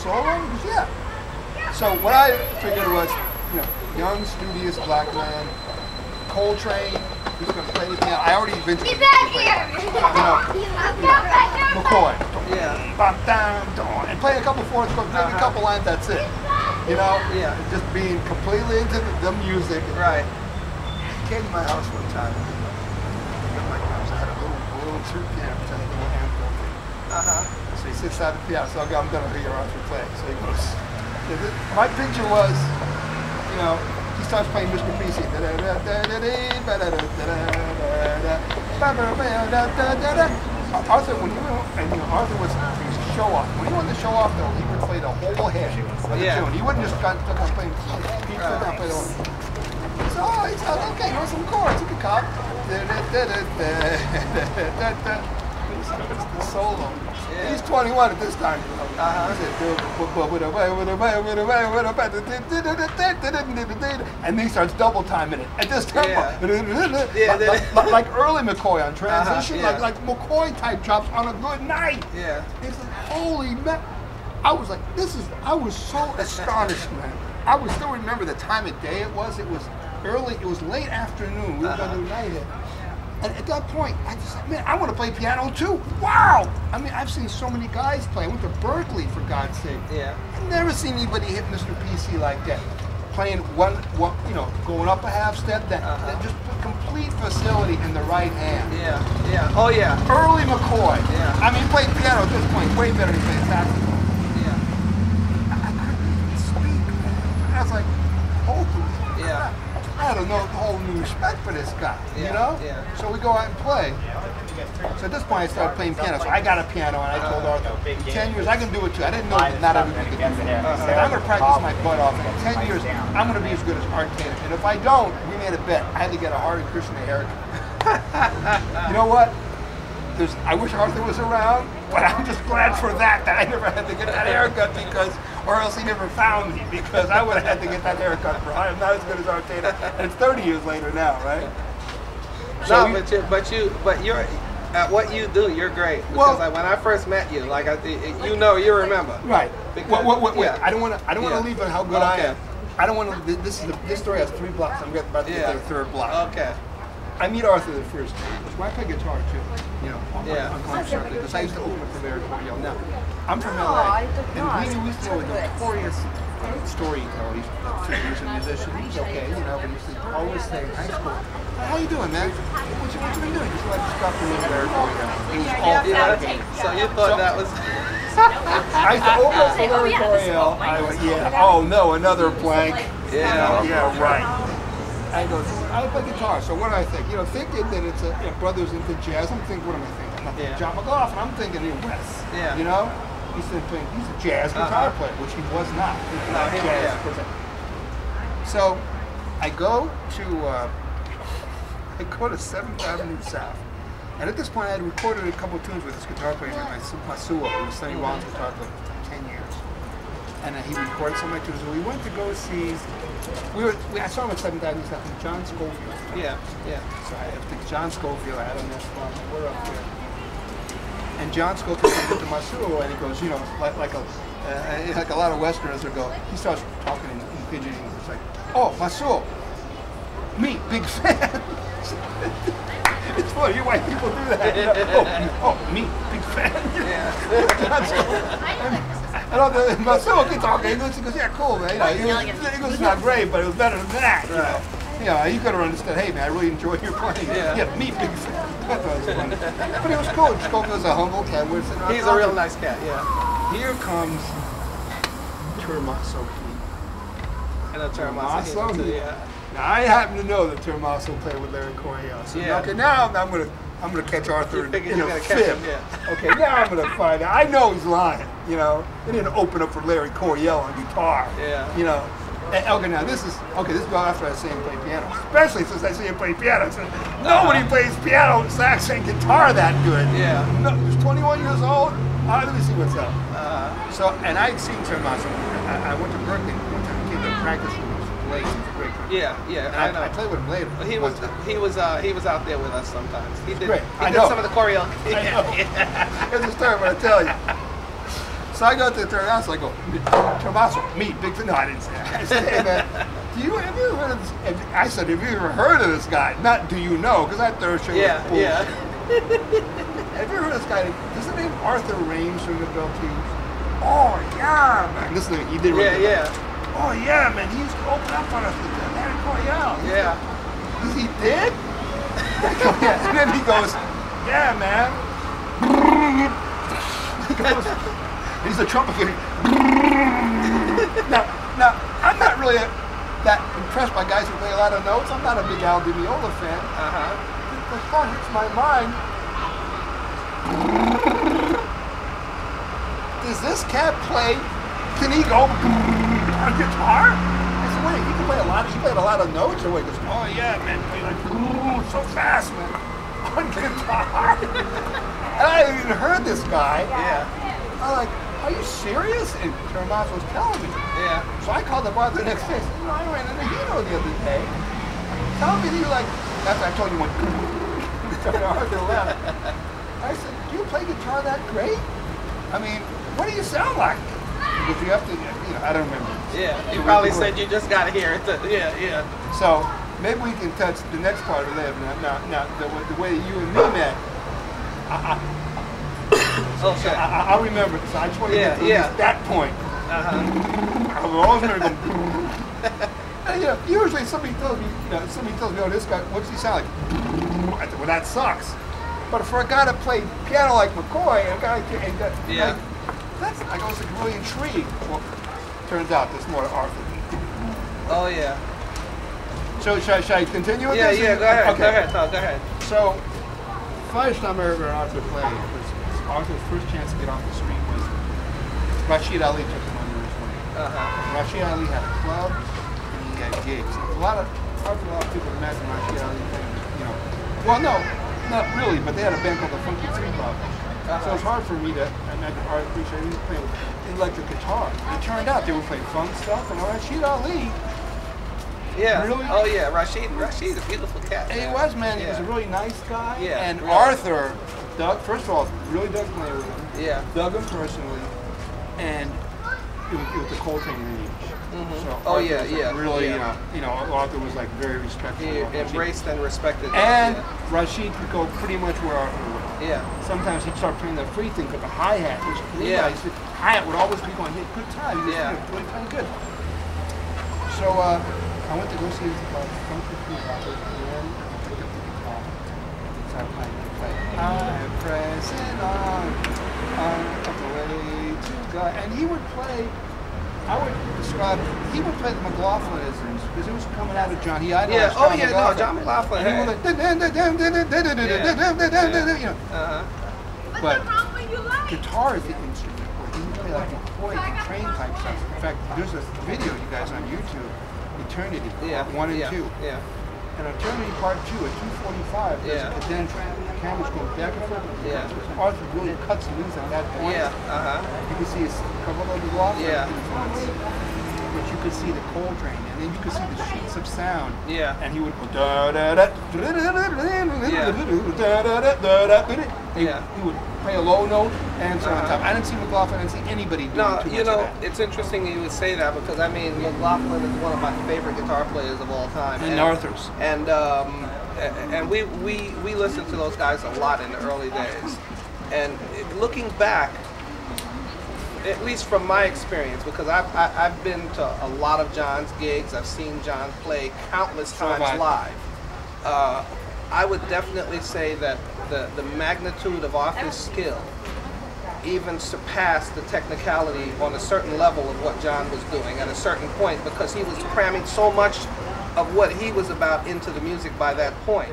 solo? He goes, yeah. So what I figured was, you know, young, studious black man, Coltrane, who's going to play the piano. I already invented it. McCoy. Yeah. And playing a couple fourths, maybe a couple lines, that's it. You know? Yeah. Just being completely into the music. Right. He came to my house one time. I had a little true piano, which I had a little handful thing. So he sits at the piano, so I'm going to hear Arthur play. So he goes, my picture was, you know, he starts playing Mr. PC. Arthur, when you were, and you know, Arthur was a show off. When he wanted to show off, though, he would play the whole hand of the tune. He wouldn't just come playing. He would play the whole. So he said, okay, here's some chords. You can cop. The solo. Yeah. He's 21 at this time. And he starts double timing it at this tempo. Like early McCoy on transition, like McCoy type drops on a good night. Yeah. It's like, holy man. I was like, I was so astonished, man. I would still remember the time of day it was. It was early, it was late afternoon. We were going to do night in. And at that point, I just said, man, I want to play piano too. Wow! I mean, I've seen so many guys play. I went to Berkeley, for God's sake. Yeah. I've never seen anybody hit Mr. PC like that. Playing one, you know, going up a half step, that just complete facility in the right hand. Yeah, yeah. Oh, yeah. Early McCoy. Yeah. I mean, he played piano at this point way better than he played saxophone. Yeah. I couldn't even speak, man. I was like, holy yeah. I had a whole new respect for this guy, you know? Yeah. So we go out and play. So at this point I started playing piano. So I got a piano and I told Arthur, in 10 years I can do it too. I didn't know that not everybody could do it. I'm going to practice my butt off. In 10 years I'm going to be as good as Art Taylor. And if I don't, we made a bet. I had to get a Hare Krishna haircut. You know what? I wish Arthur was around, but I'm just glad for that I never had to get that haircut or else he never found me, because I would have had to get that haircut for I am not as good as Art Taylor. And it's 30 years later now, right? So no, but you're at what you do, you're great. Because like when I first met you, like you remember. Right. Because, wait. I don't want to leave on how good I am. I don't want to. This story has 3 blocks. I'm about to get to the 3rd block. Okay. I meet Arthur the first time. Well, I play guitar too, you know, on concert, because I used to open for Larry Cornell. Now, I'm from LA, and we used to know a notorious storyteller. He was a musician. He's okay, you know, but he used to always say in high school, how you doing, man? What you been doing? Just like stuff to me, Larry Cornell. He was all So you thought that was... I used to open for Larry Cornell. I went, oh no, another blank. Yeah, right. I go, I play guitar, so what do I think? You know, thinking that it's brothers into jazz, I'm thinking, what am I thinking? I'm not thinking John McLaughlin, I'm thinking Wes. Yeah. You know? He's a jazz guitar player, which he was not. He was not jazz. So I go to 7th Avenue South. And at this point I had recorded a couple of tunes with this guitar player named Masuo, who was Sonny Rollins' guitar player for 10 years. And he recorded some of my tunes. And we went to go see, I saw him at 7th Avenue South with John Scofield. Yeah. So I think John Scofield, I don't know, we're up there. And John Scofield comes up to Masuo and he goes, you know, like a lot of Westerners would go, he starts talking in pidgin English. It's like, oh, Masuo, me, big fan. It's funny, you white people do that. You know? Oh, me, big fan. And Masuo keeps talking English. He goes, yeah, cool, man. You know, English is not great, but it was better than that. You know? Yeah, you could have understood, hey man, I really enjoy your playing. Yeah, me, big fan. I thought it was funny. But it was cool. Scofield was a humble cat. He's a real nice cat, yeah. Here comes Tommaso. And a Tommaso, yeah. Now I happen to know that Tommaso played with Larry Cornell. So okay, now I'm gonna catch Arthur in a fib. Okay, now I'm gonna find out. I know he's lying. You know, he didn't open up for Larry Cornell on guitar. Yeah. You know. Okay, now this is after I see him play piano. Especially since I see him play piano. So nobody plays piano, sax, and guitar that good. Yeah. No, he's 21 years old. Let me see what's up. So, and I'd seen Tommaso. I went to Berkeley one time. He came to practice room. Great. I know. I played with him later. He was out there with us sometimes. He did. Great. He did some of the choreo. I know. Here's the story I'm going to tell you. So I go to the Telerant, so I go, Tommaso, meet Big Fin. No, I didn't say that. I said, hey man, have you ever heard of this? And I said, have you ever heard of this guy? Not do you know, because that third show was bullshit. Yeah. Have you heard of this guy? Is his name Arthur Rhames from the Bell Team? Oh yeah, man. This is he did. Yeah. Oh yeah, man. He used to open up on us with the Atlantic Royale. Yeah. He did? Yeah. And then he goes, yeah, man. He goes, he's a trumpet guy. now, I'm not really that impressed by guys who play a lot of notes. I'm not a big Al Di Meola fan. The song hits my mind. Does this cat play? Can he go on guitar? I said, wait, he can play a lot. He played a lot of notes. Or wait, he goes, oh yeah, man, play like so fast, man, on guitar. And I hadn't even heard this guy. Yeah. I'm like, are you serious? And Tommaso was telling me. Yeah. So I called the bar the next day. I said, you know, I ran into Hino the other day. Tell me that you like. After I told you when. Arthur left. I said, do you play guitar that great? I mean, what do you sound like? Because you have to, you know, I don't remember. Yeah, you probably said you just got to hear it. Yeah. So maybe we can touch the next part of Live. Now the way you and me met. Okay. I remember. So I just want to get to that point. I was always going to go. And, you know, usually somebody tells me, oh, this guy, what's he sound like? I said, well, that sucks. But for a guy to play piano like McCoy, and a guy, that's, I was like really intrigued. Well, turns out there's more to Arthur. Oh yeah. So should I continue with this? Yeah. Go ahead. Okay. Go ahead. So, first time I ever heard Arthur play was Arthur's first chance to get off the street was Rashid Ali took him under his wing. Rashid Ali had a club and he had gigs. A lot of people imagine Rashid Ali playing, you know. Well, no, not really, but they had a band called the Funky Three Club. So it's hard for me to imagine Arthur appreciate him playing electric guitar. It turned out they were playing funk stuff, and Rashid Ali. Yeah. Really? Oh yeah, Rashid, a beautiful cat. He was, man. He was a really nice guy. Yeah. And really. Arthur, Doug, first of all, really dug playing with him. Yeah. Dug him personally, and it was the Coltrane age. So Arthur was really, you know, Arthur was like very respectful. He embraced and respected. And Rashid could go pretty much where Arthur went. Yeah. Sometimes he'd start playing the free thing with the hi-hat, which realized the hi-hat would always be going, good time. He was really kind of good. So I went to go see his Funky Three Club, and I picked up the guitar and started playing. I'm pressing on the way to God. And he would play, I would describe, he would play the McLaughlinisms, because it was coming out of John. He idolized John McLaughlin. John McLaughlin. You know. But guitar is the instrument where he would play like McCoy and train type stuff. In fact, there's a video you guys on YouTube, Eternity, part 1 and 2. Yeah. And Eternity Part 2 at 2:45, there's a cadenza. The camera's going back and forth. Arthur really cuts loose at that point. You can see his couple of the blocks. But you could see the Coltrane, and then you could see the sheets of sound. And he would go da da da he would play a low note and so on top. I didn't see McLaughlin, I didn't see anybody doing too much of that. It's interesting you would say that, because I mean McLaughlin is one of my favorite guitar players of all time. And Arthur's. And we listened to those guys a lot in the early days. And looking back, at least from my experience, because I've been to a lot of John's gigs, I've seen John play countless times live. I would definitely say that the magnitude of Arthur's skill even surpassed the technicality on a certain level of what John was doing at a certain point, because he was cramming so much of what he was about into the music by that point.